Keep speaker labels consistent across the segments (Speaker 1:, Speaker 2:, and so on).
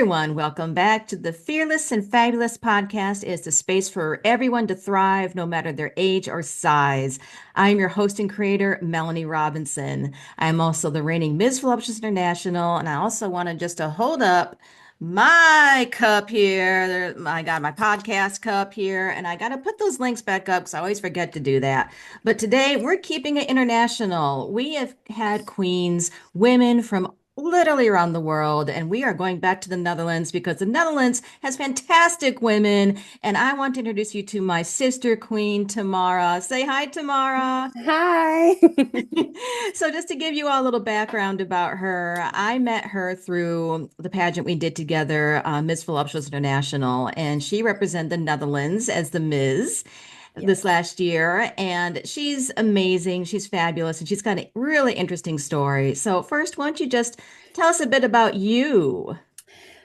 Speaker 1: everyone. Welcome back to the Fearless and Fabulous podcast. It's a space for everyone to thrive, no matter their age or size. I'm your host and creator, Melanie Robinson. I'm also the reigning Ms. Voluptuous International, and I also wanted just to hold up my cup here. I got my podcast cup here, and I got to put those links back up because I always forget to do that. But today we're keeping it international. We have had queens, women from literally around the world, and we are going back to the Netherlands because the Netherlands has fantastic women. And I want to introduce you to my sister, Queen Tamara. Say hi, Tamara.
Speaker 2: Hi.
Speaker 1: So, just to give you all a little background about her, I met her through the pageant we did together, Miss Voluptuous International, and she represented the Netherlands as the Ms. this
Speaker 2: Yes.
Speaker 1: last year. And she's amazing. She's fabulous, and she's got a really interesting story. So, first, why don't you just tell us a bit about you?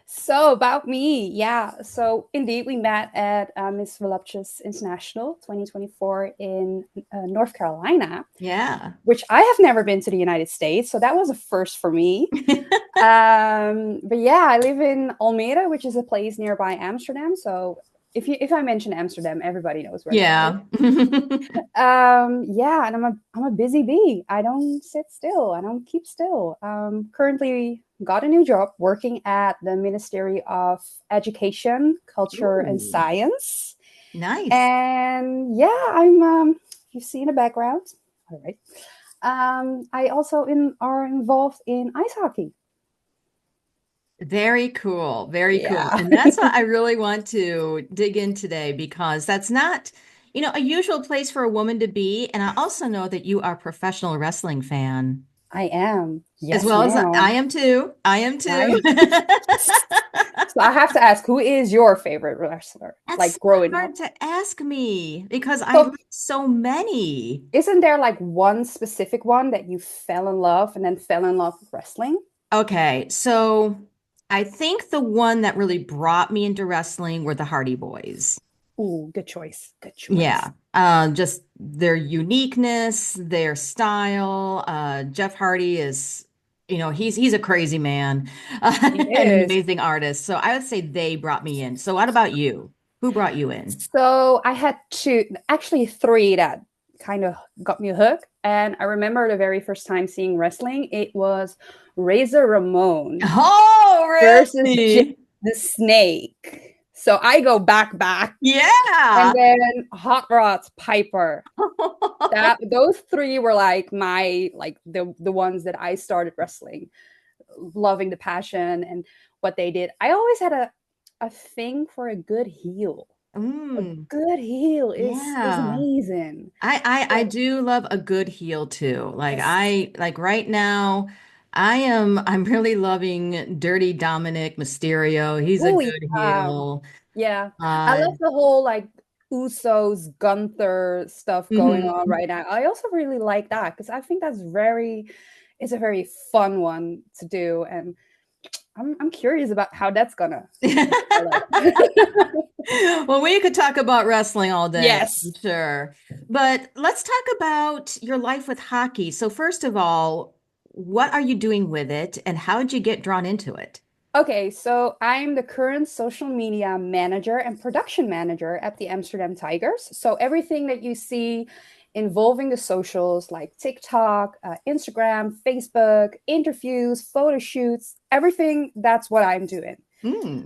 Speaker 2: So about me, yeah. So indeed, we met at Miss Voluptuous International 2024 in North Carolina,
Speaker 1: Yeah.
Speaker 2: which I have never been to the United States, so that was a first for me. But yeah, I live in Almere, which is a place nearby Amsterdam. So if I mention Amsterdam, everybody knows where that is.
Speaker 1: Yeah.
Speaker 2: Yeah, and I'm a busy bee. I don't sit still. I don't keep still. Currently got a new job working at the Ministry of Education, Culture, and
Speaker 1: Ooh,
Speaker 2: Science.
Speaker 1: nice.
Speaker 2: And yeah, I'm. You see in the background. All right. I also are involved in ice hockey.
Speaker 1: Very cool. Very cool.
Speaker 2: Yeah.
Speaker 1: And that's what I really want to dig in today because that's not, a usual place for a woman to be. And I also know that you are a professional wrestling fan.
Speaker 2: I am.
Speaker 1: As
Speaker 2: Yes,
Speaker 1: well as I
Speaker 2: ma'am.
Speaker 1: am too. I am too.
Speaker 2: I So I have to ask, who is your favorite wrestler?
Speaker 1: That's
Speaker 2: Like
Speaker 1: so
Speaker 2: growing
Speaker 1: hard
Speaker 2: up.
Speaker 1: to ask me because I
Speaker 2: So
Speaker 1: like so many.
Speaker 2: isn't there like one specific one that you fell in love and then fell in love with wrestling?
Speaker 1: Okay, so I think the one that really brought me into wrestling were the Hardy Boys.
Speaker 2: Ooh, good choice. Good choice.
Speaker 1: Yeah, just their uniqueness, their style. Jeff Hardy is, he's a crazy man
Speaker 2: He
Speaker 1: and an
Speaker 2: is.
Speaker 1: amazing artist. So I would say they brought me in. So what about you? Who brought you in?
Speaker 2: So I had two, actually three that kind of got me hooked. And I remember the very first time seeing wrestling, it was Razor Ramon
Speaker 1: Oh,
Speaker 2: versus Jim
Speaker 1: really?
Speaker 2: the Snake. So I go back. And
Speaker 1: Yeah.
Speaker 2: then Hot Rod's Piper. That those three were like my like the ones that I started wrestling, loving the passion and what they did. I always had a thing for a good heel. A
Speaker 1: Mm,
Speaker 2: good heel is
Speaker 1: yeah.
Speaker 2: amazing.
Speaker 1: I
Speaker 2: So
Speaker 1: do love a good heel too. Like
Speaker 2: yes.
Speaker 1: right now I'm really loving Dirty Dominic Mysterio. He's a
Speaker 2: Oh
Speaker 1: good
Speaker 2: yeah.
Speaker 1: heel.
Speaker 2: Yeah. I
Speaker 1: Uh
Speaker 2: love the whole like Usos Gunther stuff going on
Speaker 1: mhm.
Speaker 2: right now. I also really like that because I think that's very it's a very fun one to do and I'm curious about how that's gonna develop.
Speaker 1: Well, we could talk about wrestling all day, I'm
Speaker 2: Yes.
Speaker 1: sure. But let's talk about your life with hockey. So first of all, what are you doing with it and how did you get drawn into it?
Speaker 2: Okay, so I'm the current social media manager and production manager at the Amsterdam Tigers. So everything that you see involving the socials like TikTok, Instagram, Facebook, interviews, photo shoots, everything that's what I'm doing.
Speaker 1: Hmm.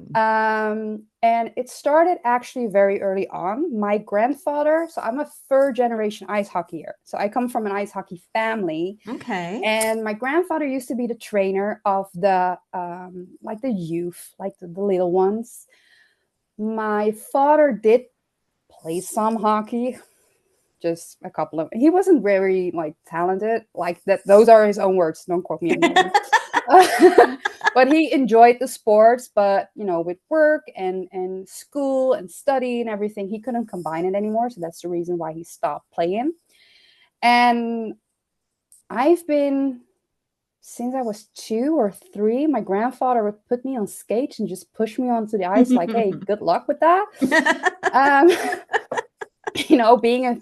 Speaker 2: And it started actually very early on. My grandfather, so I'm a third generation ice hockeyer. So I come from an ice hockey family.
Speaker 1: Okay.
Speaker 2: And my grandfather used to be the trainer of the like the youth, like the little ones. My father did play some hockey, just a couple of. He wasn't very like talented, like that. Those are his own words. Don't quote me on that. But he enjoyed the sports. But with work and school and study and everything, he couldn't combine it anymore. So that's the reason why he stopped playing. And I've been since I was 2 or 3, my grandfather would put me on skates and just push me onto the ice, like, "Hey, good luck with that." Um, being a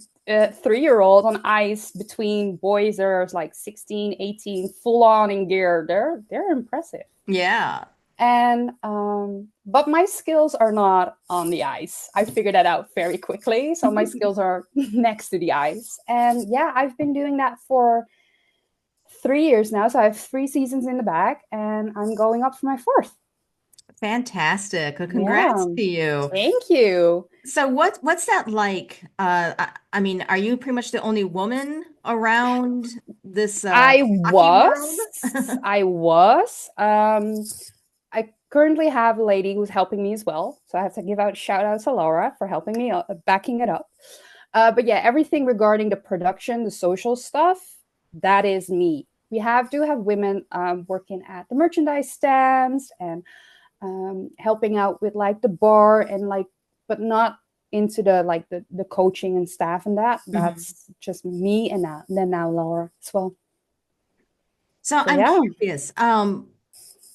Speaker 2: 3-year-old on ice between boys that are like 16, 18, full on in gear, they're impressive.
Speaker 1: Yeah.
Speaker 2: And but my skills are not on the ice. I figured that out very quickly. So my skills are next to the ice. And yeah, I've been doing that for 3 years now. So I have 3 seasons in the bag, and I'm going up for my fourth.
Speaker 1: Fantastic. Well,
Speaker 2: Yeah.
Speaker 1: congrats to you.
Speaker 2: Thank you.
Speaker 1: So what's that like? I mean, are you pretty much the only woman around this
Speaker 2: I
Speaker 1: hockey world?
Speaker 2: was. I was. I currently have a lady who's helping me as well. So I have to give out shout out to Laura for helping me, backing it up. But yeah, everything regarding the production, the social stuff, that is me. We do have women working at the merchandise stands and helping out with like the bar and like, but not into the like the coaching and staff and that.
Speaker 1: Mhm.
Speaker 2: That's just me and now Laura as well.
Speaker 1: So
Speaker 2: So
Speaker 1: I'm
Speaker 2: yeah.
Speaker 1: curious.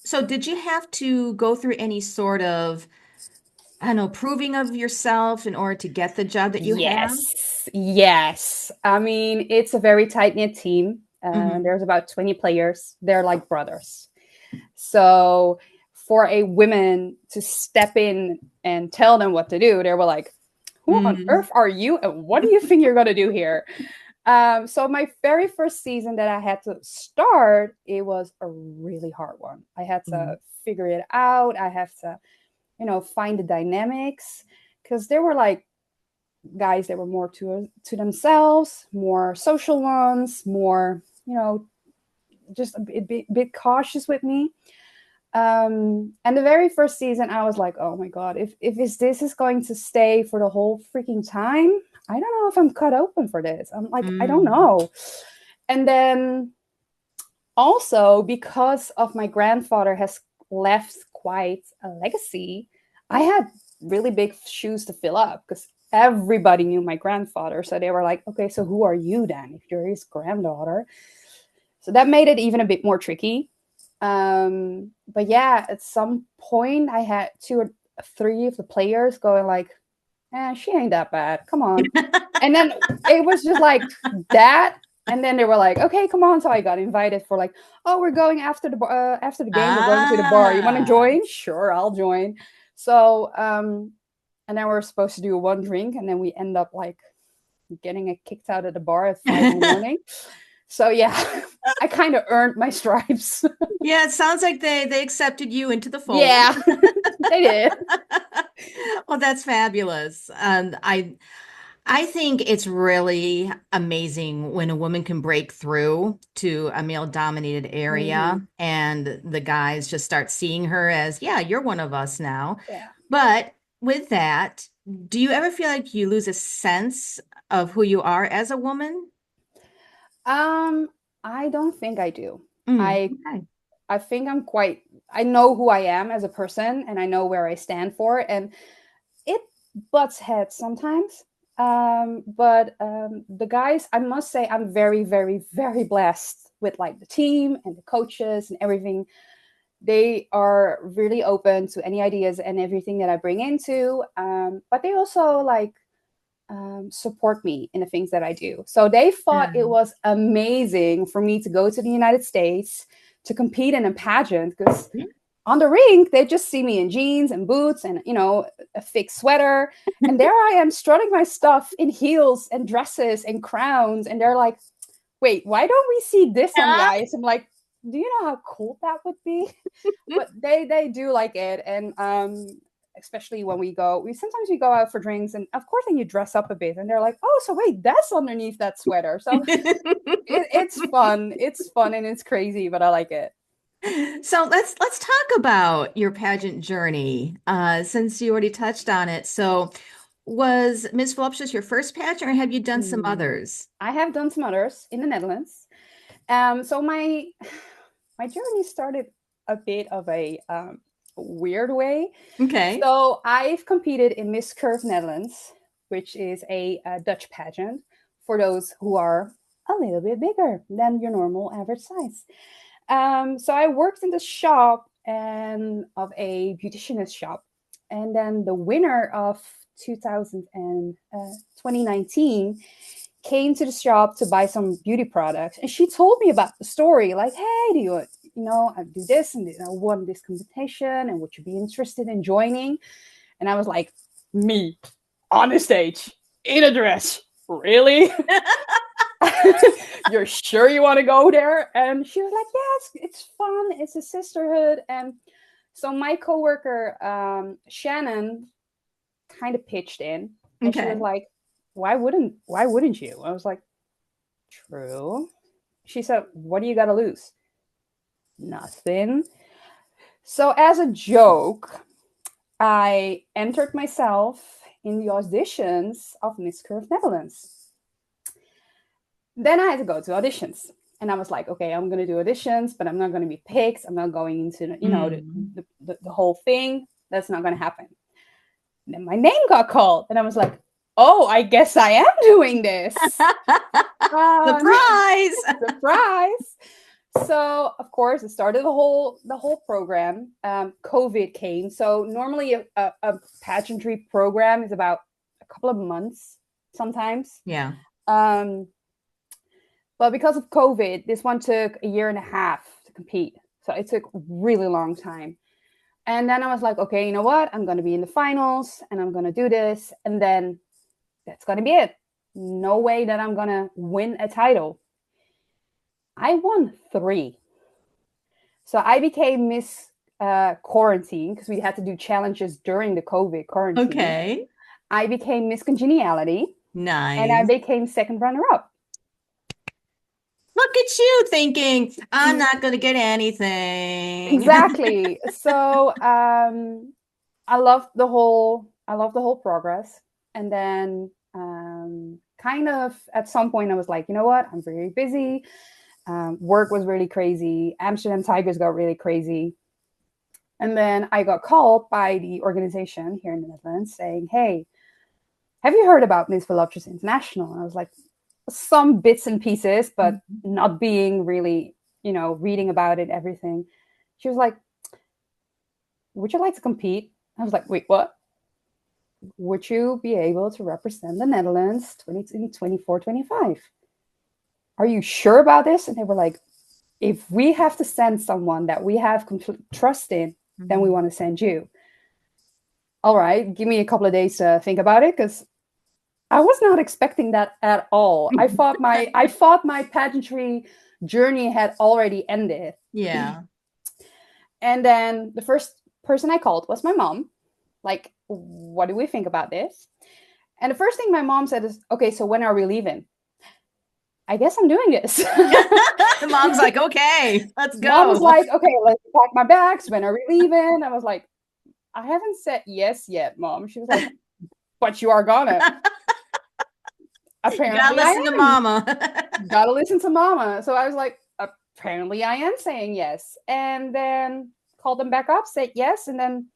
Speaker 1: So did you have to go through any sort of, I don't know, proving of yourself in order to get the job that you have?
Speaker 2: Yes, yes. I mean, it's a very tight knit team.
Speaker 1: Hmm.
Speaker 2: There's about 20 players. They're like brothers. So for a woman to step in and tell them what to do, they were like, "Who on
Speaker 1: Mm.
Speaker 2: earth are you, and what do you think you're gonna do here?" So my very first season that I had to start, it was a really hard one. I had
Speaker 1: Mm.
Speaker 2: to figure it out. I have to, find the dynamics because there were like guys that were more to themselves, more social ones, more just a bit cautious with me. And the very first season, I was like, oh my god, if this is going to stay for the whole freaking time, I don't know if I'm cut open for this. I'm like, I don't
Speaker 1: Mm.
Speaker 2: know. And then also because of my grandfather has left quite a legacy, I had really big shoes to fill up because everybody knew my grandfather. So they were like, okay, so who are you then if you're his granddaughter? So that made it even a bit more tricky. But yeah, at some point I had two or three of the players going like, she ain't that bad. Come on. And then it was just like that. And then they were like, okay, come on. So I got invited for like, oh, we're going after the game. We're going to the bar. You want to
Speaker 1: Ah.
Speaker 2: join? Sure, I'll join. So, and then we are supposed to do one drink, and then we end up like getting it kicked out of the bar at 5 in the morning. So yeah, I kind of earned my stripes.
Speaker 1: Yeah, it sounds like they accepted you into the fold.
Speaker 2: Yeah, they did.
Speaker 1: Well, that's fabulous. I think it's really amazing when a woman can break through to a male-dominated area
Speaker 2: Hmm.
Speaker 1: and the guys just start seeing her as, yeah, you're one of us now.
Speaker 2: Yeah.
Speaker 1: But with that, do you ever feel like you lose a sense of who you are as a woman?
Speaker 2: Um, I don't think I do.
Speaker 1: Mm,
Speaker 2: I
Speaker 1: okay.
Speaker 2: I think I know who I am as a person and I know where I stand for, and it butts heads sometimes. But the guys, I must say, I'm very, very, very blessed with like the team and the coaches and everything. They are really open to any ideas and everything that I bring into. But they also like support me in the things that I do. So they thought it
Speaker 1: Mm.
Speaker 2: was amazing for me to go to the United States to compete in a pageant because on the rink they just see me in jeans and boots and a thick sweater, and there I am strutting my stuff in heels and dresses and crowns, and they're like, "Wait, why don't we see this on the
Speaker 1: Yeah.
Speaker 2: ice?" I'm like, "Do you know how cool that would be?" But they do like it, and especially when we sometimes we go out for drinks, and of course then you dress up a bit, and they're like, "Oh, so wait, that's underneath that sweater." So it's fun and it's crazy, but I like it.
Speaker 1: So let's talk about your pageant journey, since you already touched on it. So was Miss Voluptuous your first pageant, or have you done some
Speaker 2: Mm,
Speaker 1: others?
Speaker 2: I have done some others in the Netherlands. So my journey started a bit of a weird way.
Speaker 1: Okay.
Speaker 2: So I've competed in Miss Curve Netherlands, which is a Dutch pageant for those who are a little bit bigger than your normal average size. So I worked in the shop and of a beauticianist shop, and then the winner of 2000 and 2019 came to the shop to buy some beauty products, and she told me about the story. Like, hey, I do this and I won this competition, and would you be interested in joining? And I was like, me on a stage in a dress, really? You're sure you want to go there? And she was like, yes, it's fun, it's a sisterhood. And so my coworker Shannon kind of pitched in, and she was
Speaker 1: Okay.
Speaker 2: like, why wouldn't you? I was like, true. She said, what do you got to lose? Nothing. So as a joke, I entered myself in the auditions of Miss Curve Netherlands. Then I had to go to auditions. And I was like, okay, I'm going to do auditions, but I'm not going to be picked. I'm not going into,
Speaker 1: Mm.
Speaker 2: the whole thing. That's not going to happen. Then my name got called. And I was like, oh, I guess I am doing this.
Speaker 1: Surprise!
Speaker 2: Surprise. So of course it started the whole program. COVID came, so normally a pageantry program is about a couple of months sometimes.
Speaker 1: Yeah.
Speaker 2: um, but because of COVID, this one took a year and a half to compete, so it took a really long time. And then I was like, okay, you know what, I'm going to be in the finals and I'm going to do this, and then that's going to be it. No way that I'm going to win a title. I won 3. So I became Miss Quarantine, because we had to do challenges during the COVID quarantine.
Speaker 1: Okay.
Speaker 2: I became Miss Congeniality, and I
Speaker 1: Nice.
Speaker 2: became second runner up.
Speaker 1: Look at you thinking, I'm not going to get anything.
Speaker 2: Exactly. So I love the whole progress. And then kind of at some point I was like, you know what? I'm very busy. Work was really crazy. Amsterdam Tigers got really crazy. And then I got called by the organization here in the Netherlands saying, hey, have you heard about Miss Voluptuous International? And I was like, some bits and pieces, but not being really, reading about it, everything. She was like, would you like to compete? I was like, wait, what? Would you be able to represent the Netherlands 2024, 25? Are you sure about this? And they were like, if we have to send someone that we have complete trust in, then we want to send you. All right, give me a couple of days to think about it, because I was not expecting that at all. I thought my pageantry journey had already ended.
Speaker 1: Yeah.
Speaker 2: And then the first person I called was my mom. Like, what do we think about this? And the first thing my mom said is, okay, so when are we leaving? I guess I'm doing this.
Speaker 1: Mom's like, okay, let's
Speaker 2: Mom was
Speaker 1: go.
Speaker 2: like, okay, let's pack my bags. When are we leaving? I was like, I haven't said yes yet, Mom. She was like, but you are gonna.
Speaker 1: You gotta
Speaker 2: Apparently I
Speaker 1: listen to
Speaker 2: am.
Speaker 1: mama.
Speaker 2: Gotta listen to Mama. So I was like, apparently I am saying yes. And then called them back up, said yes, and then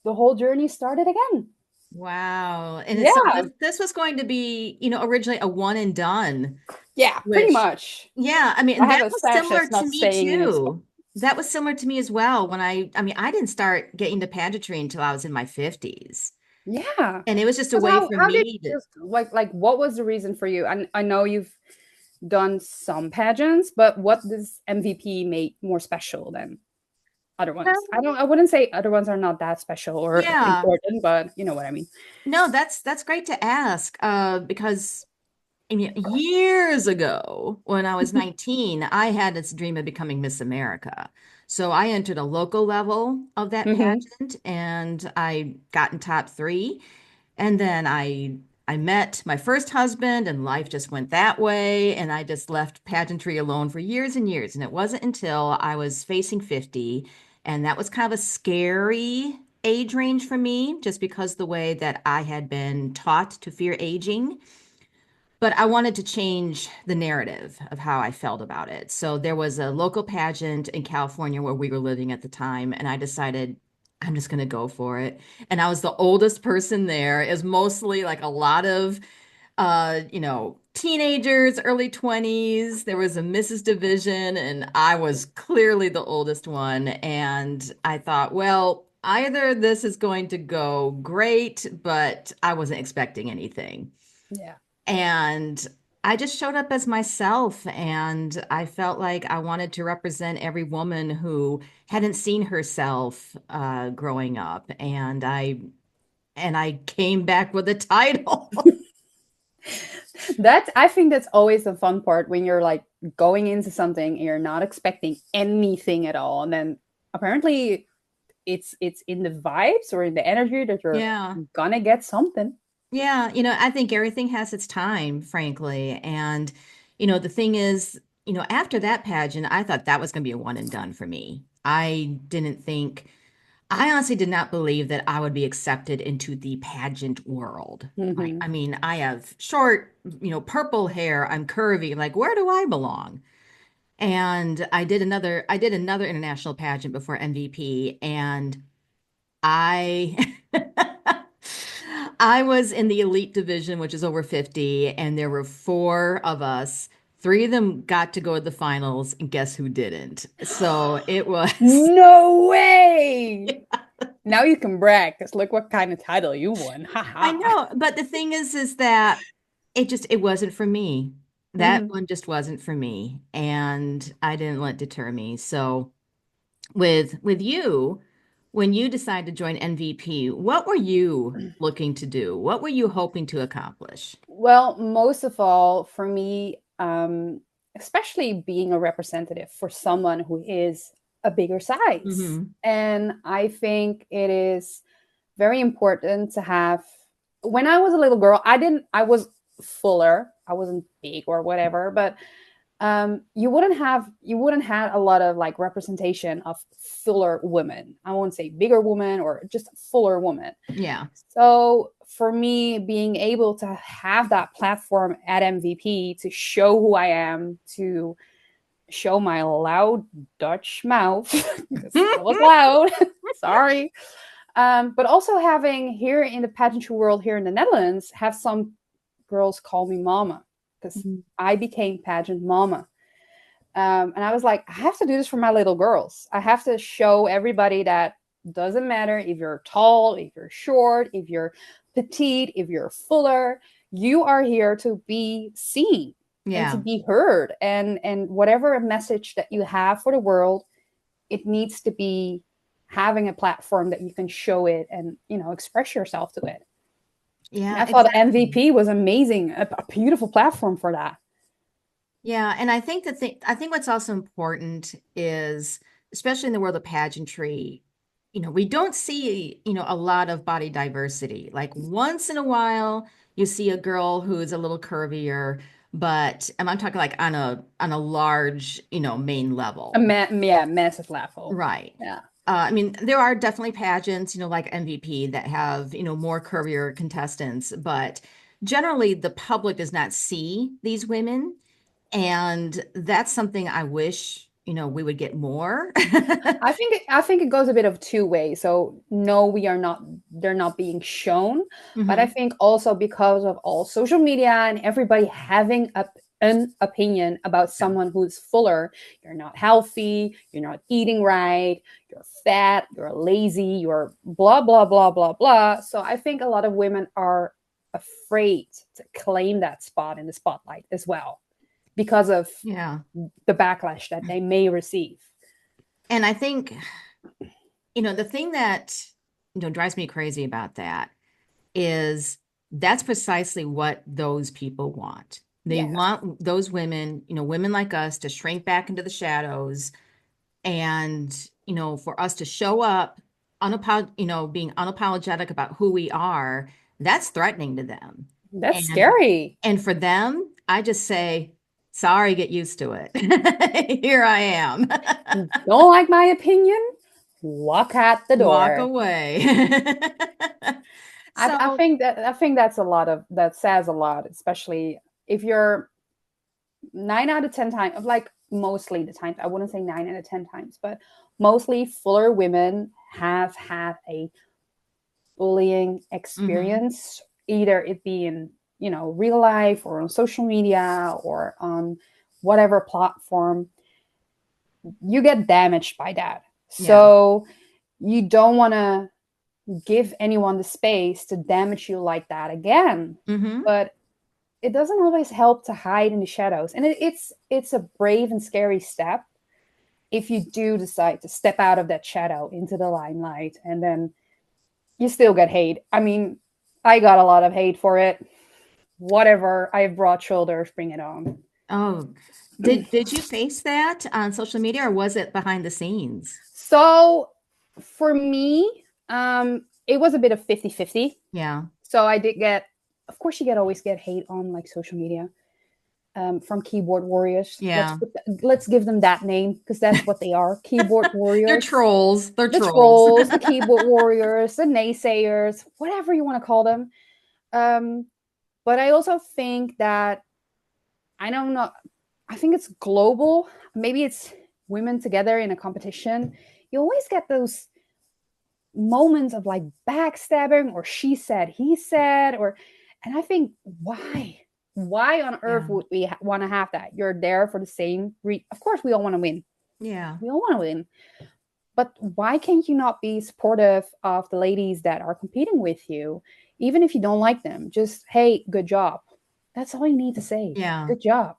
Speaker 2: the whole journey started again.
Speaker 1: Wow. And it's so
Speaker 2: Yeah.
Speaker 1: this was going to be, originally a one and done,
Speaker 2: Yeah, pretty
Speaker 1: which,
Speaker 2: much.
Speaker 1: yeah, I mean,
Speaker 2: I
Speaker 1: and
Speaker 2: have
Speaker 1: that
Speaker 2: a
Speaker 1: was
Speaker 2: sash
Speaker 1: similar
Speaker 2: that's
Speaker 1: to
Speaker 2: not
Speaker 1: me
Speaker 2: staying in its.
Speaker 1: too. That was similar to me as well when I didn't start getting to pageantry until I was in my 50s.
Speaker 2: Yeah.
Speaker 1: And it was just a
Speaker 2: Because
Speaker 1: way for
Speaker 2: how did
Speaker 1: me to,
Speaker 2: you just like what was the reason for you? I know you've done some pageants, but what does MVP make more special than other ones? I wouldn't say other ones are not that special or
Speaker 1: yeah.
Speaker 2: important, but you know what I mean.
Speaker 1: No, that's great to ask. Because I mean, years ago, when I was 19, I had this dream of becoming Miss America. So I entered a local level of that
Speaker 2: Hmm.
Speaker 1: pageant and I got in top 3. And then I met my first husband and life just went that way. And I just left pageantry alone for years and years. And it wasn't until I was facing 50, and that was kind of a scary age range for me, just because the way that I had been taught to fear aging. But I wanted to change the narrative of how I felt about it. So there was a local pageant in California where we were living at the time, and I decided I'm just going to go for it. And I was the oldest person there. It was mostly like a lot of teenagers, early 20s. There was a Mrs. Division, and I was clearly the oldest one. And I thought, well, either this is going to go great, but I wasn't expecting anything.
Speaker 2: Yeah.
Speaker 1: And I just showed up as myself, and I felt like I wanted to represent every woman who hadn't seen herself growing up, and I came back with a title.
Speaker 2: That I think that's always the fun part when you're like going into something and you're not expecting anything at all, and then apparently it's in the vibes or in the energy that you're
Speaker 1: Yeah.
Speaker 2: gonna get something.
Speaker 1: Yeah, I think everything has its time, frankly. And, the thing is, after that pageant, I thought that was going to be a one and done for me. I honestly did not believe that I would be accepted into the pageant world. Like,
Speaker 2: Hmm.
Speaker 1: I mean, I have short, purple hair, I'm curvy. Like, where do I belong? And I did another international pageant before MVP, and I I was in the elite division, which is over 50, and there were four of us. Three of them got to go to the finals, and guess who didn't? So it was,
Speaker 2: No way! Now you can brag because look what kind of title you won. Ha
Speaker 1: I
Speaker 2: ha.
Speaker 1: know, but the thing is that it wasn't for me. That
Speaker 2: Hmm.
Speaker 1: one just wasn't for me, and I didn't let it deter me. So with you, when you decided to join MVP, what were you looking to do? What were you hoping to accomplish?
Speaker 2: Well, most of all, for me, especially being a representative for someone who is a bigger size.
Speaker 1: Hmm.
Speaker 2: And I think it is very important to have. When I was a little girl, I was fuller. I wasn't big or whatever, but you wouldn't have a lot of like representation of fuller women. I won't say bigger woman or just fuller woman.
Speaker 1: Yeah.
Speaker 2: So for me, being able to have that platform at MVP to show who I am, to show my loud Dutch mouth, because I was loud, sorry. But also having here in the pageantry world here in the Netherlands, have some girls call me mama because I became pageant mama. And I was like, I have to do this for my little girls. I have to show everybody that doesn't matter if you're tall, if you're short, if you're petite, if you're fuller, you are here to be seen and to
Speaker 1: Yeah.
Speaker 2: be heard. And whatever message that you have for the world, it needs to be having a platform that you can show it and express yourself to it. And
Speaker 1: Yeah,
Speaker 2: I thought
Speaker 1: exactly.
Speaker 2: MVP was amazing, a beautiful platform for that.
Speaker 1: Yeah, and I think what's also important is, especially in the world of pageantry, we don't see, a lot of body diversity. Like once in a while, you see a girl who's a little curvier, but and I'm talking like on a large, main level.
Speaker 2: Yeah, massive level.
Speaker 1: Right.
Speaker 2: Yeah.
Speaker 1: I mean, there are definitely pageants, like MVP that have, more curvier contestants, but generally the public does not see these women. And that's something I wish, we would get more.
Speaker 2: I think it goes a bit of two ways. So no, we are not they're not being shown, but I
Speaker 1: Hmm.
Speaker 2: think also because of all social media and everybody having an opinion about
Speaker 1: Yeah.
Speaker 2: someone who's fuller, you're not healthy, you're not eating right, you're fat, you're lazy, you're blah blah blah blah blah. So I think a lot of women are afraid to claim that spot in the spotlight as well because of
Speaker 1: Yeah.
Speaker 2: the backlash that they may receive.
Speaker 1: And I think, the thing that, drives me crazy about that is that's precisely what those people want. They
Speaker 2: Yes.
Speaker 1: want those women, women like us to shrink back into the shadows and, for us to show up being unapologetic about who we are. That's threatening to them.
Speaker 2: That's
Speaker 1: And
Speaker 2: scary.
Speaker 1: and for them, I just say, sorry, get used to it. Here I am.
Speaker 2: Don't like my opinion? Walk out the
Speaker 1: Walk
Speaker 2: door.
Speaker 1: away.
Speaker 2: I
Speaker 1: So,
Speaker 2: think that's a lot of that says a lot, especially if you're 9 out of 10 times, like mostly the times, I wouldn't say 9 out of 10 times, but mostly fuller women have had a bullying
Speaker 1: mhm.
Speaker 2: experience, either it be in real life or on social media or on whatever platform. You get damaged by that.
Speaker 1: Yeah.
Speaker 2: So you don't want to give anyone the space to damage you like that again.
Speaker 1: Hmm.
Speaker 2: But it doesn't always help to hide in the shadows. And it's a brave and scary step if you do decide to step out of that shadow into the limelight, and then you still get hate. I mean, I got a lot of hate for it. Whatever. I have broad shoulders. Bring it on.
Speaker 1: Oh, did you face that on social media or was it behind the scenes?
Speaker 2: So for me, it was a bit of 50-50.
Speaker 1: Yeah.
Speaker 2: So I did get, of course, you get always get hate on like social media, from keyboard warriors.
Speaker 1: Yeah.
Speaker 2: Let's give them that name because that's what they are: keyboard
Speaker 1: They're
Speaker 2: warriors,
Speaker 1: trolls. They're
Speaker 2: the
Speaker 1: trolls.
Speaker 2: trolls, the keyboard warriors, the naysayers, whatever you want to call them. Um, but I also think that, I don't know, I think it's global. Maybe it's women together in a competition. You always get those moments of like backstabbing, or she said, he said, or, and I think, why on earth
Speaker 1: Yeah.
Speaker 2: would we want to have that? You're there for the same of course we all want to win.
Speaker 1: Yeah.
Speaker 2: We all want to win. But why can't you not be supportive of the ladies that are competing with you, even if you don't like them? Just, hey, good job. That's all you need to say.
Speaker 1: Yeah.
Speaker 2: Good job.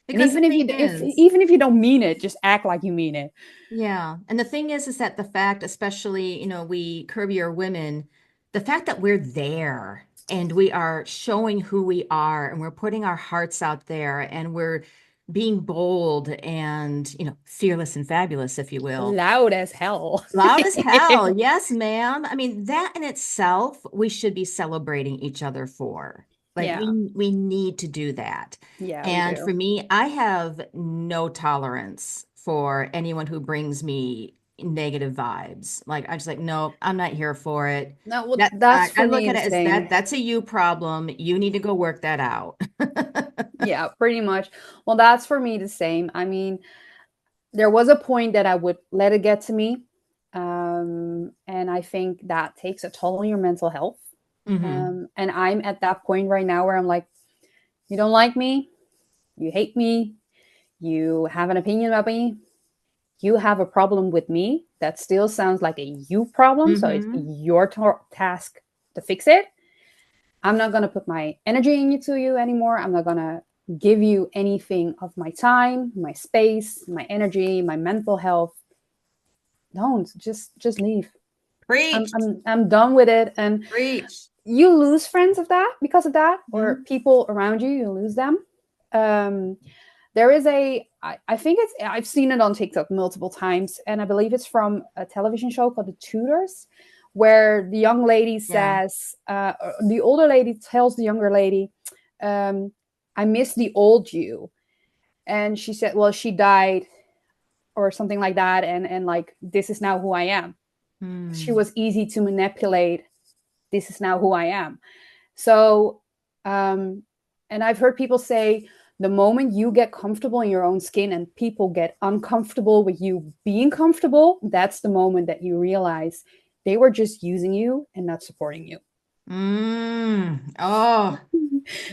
Speaker 2: And
Speaker 1: Because the thing is,
Speaker 2: even if you don't mean it, just act like you mean it.
Speaker 1: yeah. And the thing is that the fact, especially, we curvier women, the fact that we're there and we are showing who we are and we're putting our hearts out there and we're being bold and, fearless and fabulous, if you will.
Speaker 2: Loud as hell.
Speaker 1: Loud as hell. Yes, ma'am. I mean, that in itself, we should be celebrating each other for. Like
Speaker 2: Yeah.
Speaker 1: we need to do that.
Speaker 2: Yeah, we
Speaker 1: And for
Speaker 2: do.
Speaker 1: me, I have no tolerance for anyone who brings me negative vibes. Like I'm just like, no, I'm not here for it.
Speaker 2: No, well,
Speaker 1: That
Speaker 2: that's
Speaker 1: I
Speaker 2: for
Speaker 1: look
Speaker 2: me
Speaker 1: at
Speaker 2: the
Speaker 1: it as
Speaker 2: same.
Speaker 1: that's a you problem. You need to go work that out.
Speaker 2: Yeah, pretty much. Well, that's for me the same. I mean, there was a point that I would let it get to me. And I think that takes a toll on your mental health.
Speaker 1: Hmm.
Speaker 2: And I'm at that point right now where I'm like, you don't like me, you hate me, you have an opinion about me, you have a problem with me. That still sounds like a you problem. So it's
Speaker 1: Hmm.
Speaker 2: your task to fix it. I'm not going to put my energy into you anymore. I'm not going to give you anything of my time, my space, my energy, my mental health. Don't just leave. I'm
Speaker 1: Preach.
Speaker 2: I'm I'm done with it. And
Speaker 1: Preach.
Speaker 2: you lose friends of that, because of that, or
Speaker 1: Mhm.
Speaker 2: people around you, you lose them. Um, there is I think I've seen it on TikTok multiple times, and I believe it's from a television show called The Tudors, where the young lady
Speaker 1: Yeah.
Speaker 2: says, the older lady tells the younger lady, um, I miss the old you. And she said, well, she died or something like that. And like, this is now who I am. She
Speaker 1: Hmm.
Speaker 2: was easy to manipulate. This is now who I am. So, um, and I've heard people say, the moment you get comfortable in your own skin and people get uncomfortable with you being comfortable, that's the moment that you realize they were just using you and not supporting you.
Speaker 1: Oh,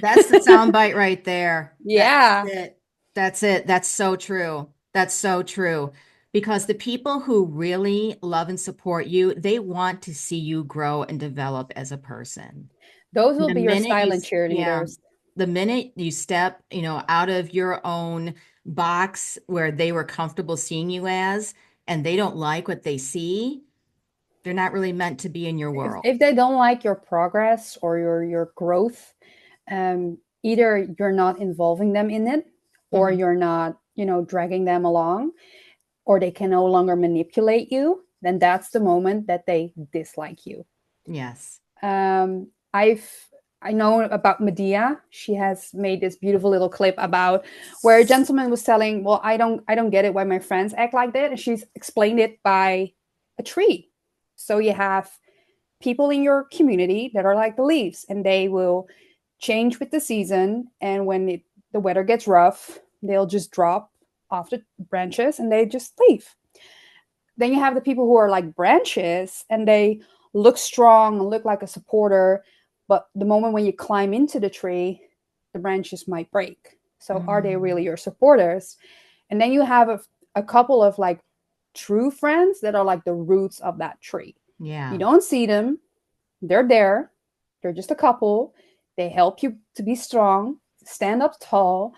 Speaker 1: that's the sound bite right there. That's
Speaker 2: Yeah.
Speaker 1: it. That's it. That's so true. That's so true. Because the people who really love and support you, they want to see you grow and develop as a person.
Speaker 2: Those will
Speaker 1: The
Speaker 2: be your
Speaker 1: minute
Speaker 2: silent
Speaker 1: yeah,
Speaker 2: cheerleaders.
Speaker 1: the minute you step, out of your own box where they were comfortable seeing you as, and they don't like what they see, they're not really meant to be in your
Speaker 2: If,
Speaker 1: world.
Speaker 2: if they don't like your progress or your growth, either you're not involving them in it, or
Speaker 1: Mhm.
Speaker 2: you're not, dragging them along, or they can no longer manipulate you, then that's the moment that they dislike you.
Speaker 1: Yes.
Speaker 2: Um, I know about Medea. She has made this beautiful little clip about where a gentleman was telling, "Well, I don't get it why my friends act like that," and she's explained it by a tree. So you have people in your community that are like the leaves, and they will change with the season. And when the weather gets rough, they'll just drop off the branches and they just leave. Then you have the people who are like branches, and they look strong, look like a supporter, but the moment when you climb into the tree, the branches might break. So are they really
Speaker 1: Mm.
Speaker 2: your supporters? And then you have a couple of like true friends that are like the roots of that tree. You
Speaker 1: Yeah.
Speaker 2: don't see them, they're there, they're just a couple. They help you to be strong, stand up tall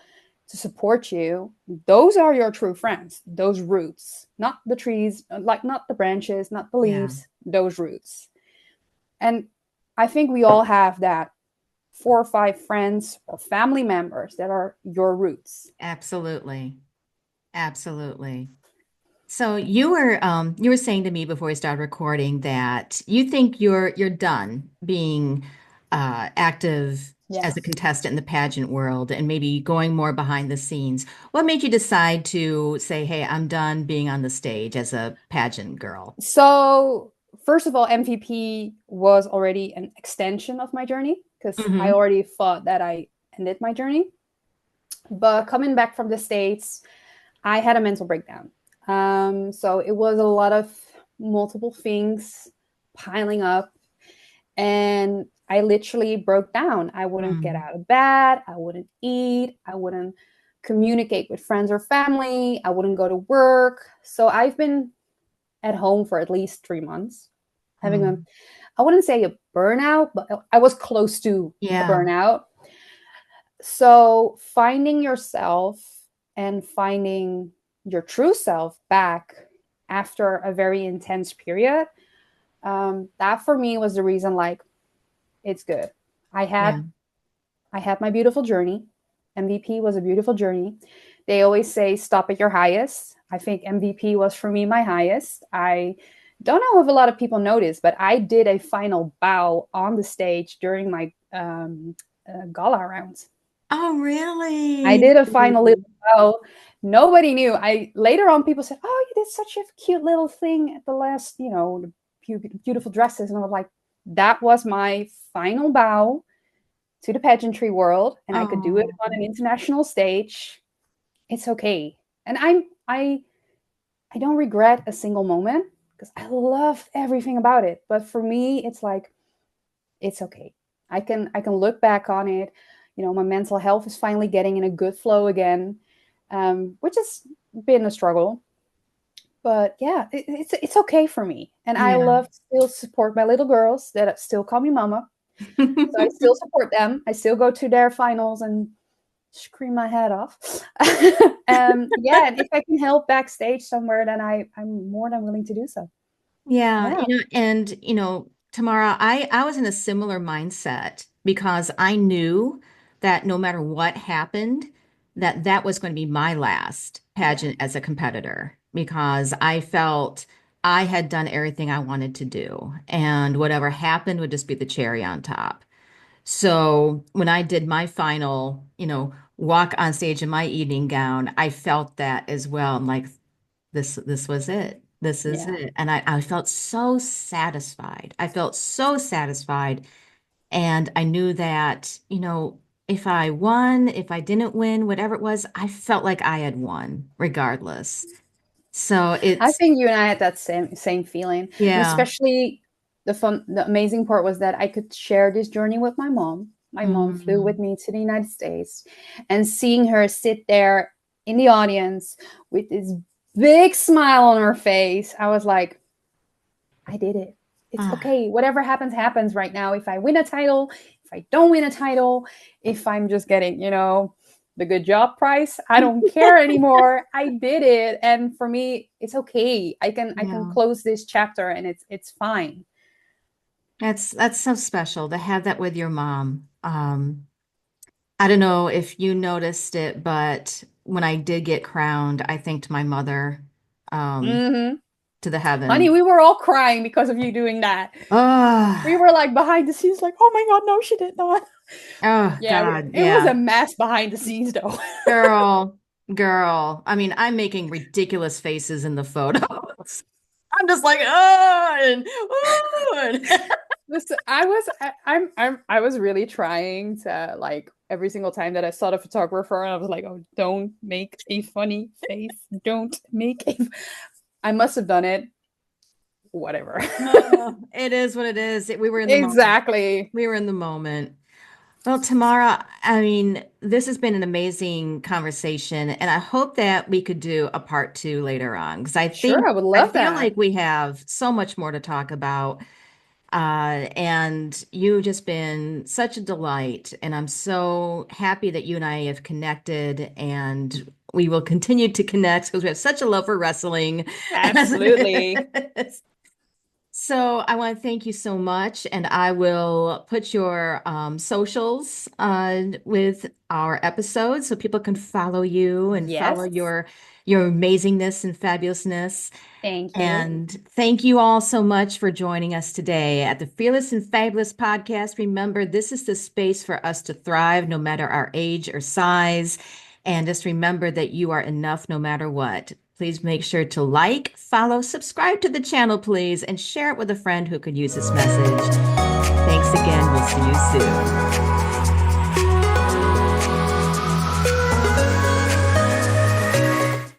Speaker 2: to support you, those are your true friends, those roots, not the trees, like not the branches, not the
Speaker 1: Yeah,
Speaker 2: leaves, those roots. And I think we all have that 4 or 5 friends or family members that are your roots.
Speaker 1: absolutely. Absolutely. So you were saying to me before we started recording that you think you're done being active as a
Speaker 2: Yes.
Speaker 1: contestant in the pageant world and maybe going more behind the scenes. What made you decide to say, "Hey, I'm done being on the stage as a pageant girl"?
Speaker 2: So, first of all, MVP was already an extension of my journey because I
Speaker 1: Hmm.
Speaker 2: already thought that I ended my journey. But coming back from the States, I had a mental breakdown. So it was a lot of multiple things piling up, and I literally broke down. I wouldn't get
Speaker 1: Mm.
Speaker 2: out of bed. I wouldn't eat. I wouldn't communicate with friends or family. I wouldn't go to work. So I've been at home for at least 3 months, having a,
Speaker 1: Mm.
Speaker 2: I wouldn't say a burnout, but I was close to a
Speaker 1: Yeah,
Speaker 2: burnout. So finding yourself and finding your true self back after a very intense period, that for me was the reason, like, it's good. I had
Speaker 1: yeah,
Speaker 2: I had my beautiful journey. MVP was a beautiful journey. They always say stop at your highest. I think MVP was for me my highest. I don't know if a lot of people noticed, but I did a final bow on the stage during my gala rounds.
Speaker 1: oh,
Speaker 2: I
Speaker 1: really?
Speaker 2: did a final little bow. Nobody knew. I later on people said, "Oh, you did such a cute little thing at the last, the beautiful dresses," and I was like, "That was my final bow to the pageantry world, and I could do it
Speaker 1: Oh,
Speaker 2: on an international stage. It's okay." And I don't regret a single moment because I love everything about it. But for me, it's like it's okay. I can look back on it. My mental health is finally getting in a good flow again, which has been a struggle. But yeah, it's okay for me, and I
Speaker 1: yeah.
Speaker 2: love to still support my little girls that still call me mama. So I still support them. I still go to their finals and scream my head off. Yeah, and if I can help backstage somewhere, then I'm more than willing to do so.
Speaker 1: Yeah,
Speaker 2: Yeah,
Speaker 1: Tamara, I was in a similar mindset because I knew that no matter what happened, that was going to be my last
Speaker 2: yeah.
Speaker 1: pageant as a competitor because I felt I had done everything I wanted to do, and whatever happened would just be the cherry on top. So when I did my final, walk on stage in my evening gown, I felt that as well. I'm like, this was it. This is
Speaker 2: Yeah.
Speaker 1: it. And I felt so satisfied. I felt so satisfied. And I knew that, if I won, if I didn't win, whatever it was, I felt like I had won regardless. So
Speaker 2: I
Speaker 1: it's,
Speaker 2: think you and I had that same feeling, and
Speaker 1: yeah.
Speaker 2: especially the amazing part was that I could share this journey with my mom. My mom flew with
Speaker 1: Mm,
Speaker 2: me to the United States, and seeing her sit there in the audience with this big smile on her face, I was like, I did it. It's
Speaker 1: ah,
Speaker 2: okay. Whatever happens, happens right now. If I win a title, if I don't win a title, if I'm just getting, the good job price, I don't care anymore. I did it. And for me, it's okay. I can
Speaker 1: yeah.
Speaker 2: close this chapter and it's fine.
Speaker 1: That's so special to have that with your mom. I don't know if you noticed it, but when I did get crowned, I thanked my mother um,
Speaker 2: Hmm.
Speaker 1: to the
Speaker 2: Honey,
Speaker 1: heaven.
Speaker 2: we were all crying because of you doing that. We
Speaker 1: Oh,
Speaker 2: were like behind the scenes, like, oh my God, no, she did not.
Speaker 1: oh
Speaker 2: Yeah,
Speaker 1: God,
Speaker 2: it was
Speaker 1: yeah.
Speaker 2: a mess behind the scenes though.
Speaker 1: Girl, girl. I mean, I'm making ridiculous faces in the photos. I'm just like, oh, and, oh, and
Speaker 2: Listen, I was really trying to, like, every single time that I saw the photographer, and I was like, oh, don't make a funny face. Don't make a. I must have done it. Whatever.
Speaker 1: Oh, it is what it is. We were in the moment.
Speaker 2: Exactly.
Speaker 1: We were in the moment. Well, Tamara, I mean, this has been an amazing conversation, and I hope that we could do a part two later on because
Speaker 2: Sure, I would
Speaker 1: I
Speaker 2: love
Speaker 1: feel
Speaker 2: that.
Speaker 1: like we have so much more to talk about. And you just been such a delight. And I'm so happy that you and I have connected, and we will continue to connect because we have such a love for wrestling.
Speaker 2: Absolutely.
Speaker 1: So I want to thank you so much, and I will put your socials with our episodes so people can follow you and follow
Speaker 2: Yes.
Speaker 1: your amazingness and fabulousness.
Speaker 2: Thank you.
Speaker 1: And thank you all so much for joining us today at the Fearless and Fabulous podcast. Remember, this is the space for us to thrive no matter our age or size. And just remember that you are enough no matter what. Please make sure to like, follow, subscribe to the channel, please, and share it with a friend who could use this message. Thanks again. We'll see you soon.